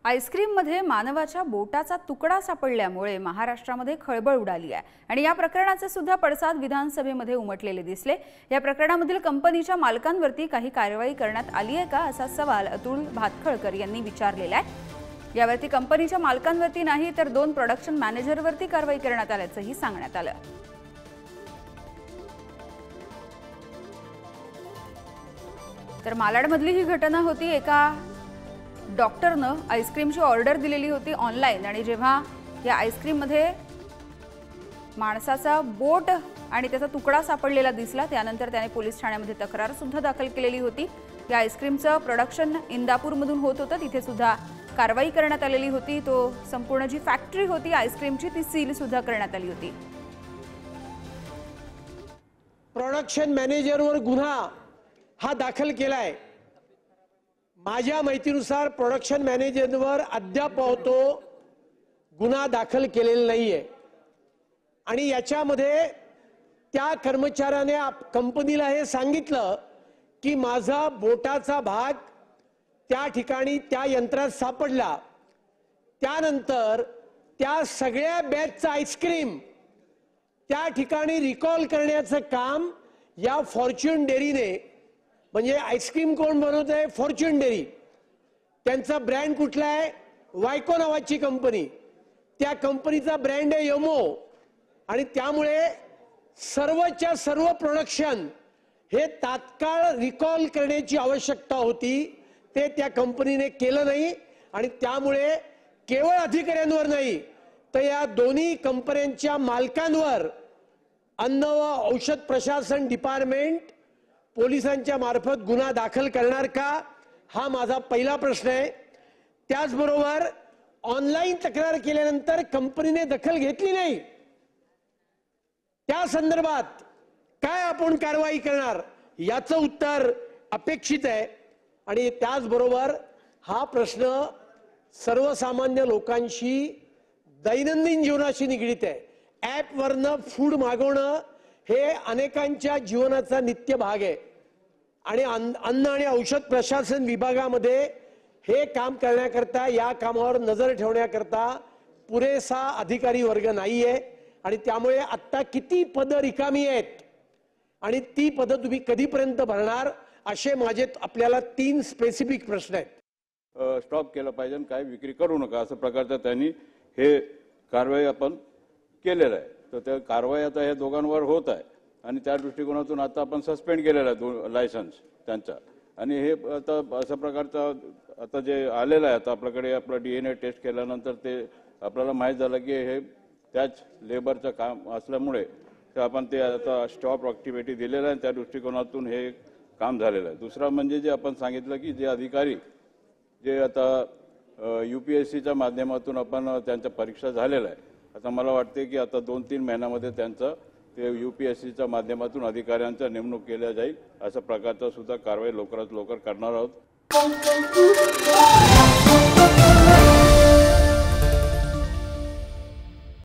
आईस्क्रीममध्ये मानवाच्या बोटाचा तुकडा सापडल्यामुळे महाराष्ट्रामध्ये खळबळ उडाली आहे आणि या प्रकरणाचे सुद्धा पडसाद विधानसभेमध्ये उमटलेले दिसले। या प्रकरणामधील कंपनीच्या मालकांवरती काही कारवाई करण्यात आली आहे का असा सवाल अतुल भातखळकर यांनी विचारलेला आहे। यावरती कंपनीच्या मालकांवरती नाही तर 2 प्रोडक्शन मॅनेजरवरती कारवाई करण्यात आल्याचंही सांगण्यात आलं। तर मालाडमधली ही घटना होती। एका डॉक्टरनं आईस्क्रीमची ऑर्डर दिलेली होती ऑनलाइन आणि जेव्हा या आईस्क्रीममध्ये माणसाचा बोट आणि त्याचा तुकडा सापडलेला दिसला त्यानंतर त्याने पोलीस ठाण्यामध्ये तक्रार सुद्धा दाखल केलेली होती। या आईस्क्रीमचं प्रोडक्शन इंदापूरमधून होत होतं, तिथे सुद्धा कारवाई करण्यात आलेली होती। तो संपूर्ण जी फॅक्टरी होती आईस्क्रीमची ती सील सुद्धा करण्यात आली होती। प्रोडक्शन मॅनेजरवर गुन्हा हा दाखल केलाय। माझ्या माहितीनुसार प्रोडक्शन मॅनेजरवर अद्याप गुन्हा दाखल केलेला नाहीये आणि याच्यामध्ये त्या कर्मचाऱ्याने कंपनीला हे सांगितलं की माझा बोटाचा भाग त्या ठिकाणी त्या यंत्रात सापडला। त्यानंतर त्या सगळ्या बॅचचं आईस्क्रीम त्या ठिकाणी रिकॉल करण्याचं काम या फॉर्च्यून डेअरीने, म्हणजे आईस्क्रीम कोण बनवत आहे? Fortune dairy. त्यांचा ब्रँड कुठला आहे? वायको नावाची कंपनी। त्या कंपनीचा ब्रँड आहे यमो आणि त्यामुळे सर्वच्या सर्व प्रोडक्शन हे तात्काळ रिकॉल करण्याची आवश्यकता होती, ते त्या कंपनीने केलं नाही आणि त्यामुळे केवळ अधिकाऱ्यांवर नाही तर या दोन्ही कंपन्यांच्या मालकांवर अन्न व औषध प्रशासन डिपार्टमेंट पोलिसांच्या मार्फत गुन्हा दाखल करणार का, हा माझा पहिला प्रश्न आहे। त्याचबरोबर ऑनलाइन तक्रार केल्यानंतर कंपनीने दखल घेतली नाही, त्या संदर्भात काय आपण कारवाई करणार याचं उत्तर अपेक्षित आहे। आणि त्याचबरोबर हा प्रश्न सर्वसामान्य लोकांशी दैनंदिन जीवनाशी निगडित आहे। ॲप वरनं फूड मागवणं हे अनेकांच्या जीवनाचा नित्य भाग आहे आणि अन्न आणि औषध प्रशासन विभागामध्ये हे काम करण्याकरता, या कामावर नजर ठेवण्याकरता पुरेसा अधिकारी वर्ग नाहीये आणि त्यामुळे आता किती पदं रिकामी आहेत आणि ती पदं तुम्ही कधीपर्यंत भरणार, असे माझे आपल्याला 3 स्पेसिफिक प्रश्न आहेत। स्टॉप केलं पाहिजे, काय विक्री करू नका असं प्रकारचं त्यांनी हे कारवाई आपण केलेलं आहे। तर त्या कारवाई आता हे दोघांवर होत आहे आणि त्या दृष्टिकोनातून आता आपण सस्पेंड केलेलं आहे लायसन्स त्यांचा। आणि हे आता अशा प्रकारचं आता जे आलेलं आहे, आता आपल्याकडे आपलं DNA टेस्ट केल्यानंतर ते आपल्याला माहीत झालं की हे त्याच लेबरचं काम असल्यामुळे आपण ते आता स्टॉप ॲक्टिव्हिटी दिलेलं आहे, त्या दृष्टिकोनातून हे काम झालेलं आहे। दुसरा म्हणजे जे आपण सांगितलं की जे अधिकारी जे आता UPSCच्या माध्यमातून आपण त्यांच्या परीक्षा झालेल्या आहे, आता मला वाटते की आता 2-3 महिन्यामध्ये त्यांचं ते UPSCच्या माध्यमातून अधिकाऱ्यांचा नेमणूक केल्या जाईल, अशा प्रकारचा सुद्धा कारवाई लवकरात लवकर करणार आहोत।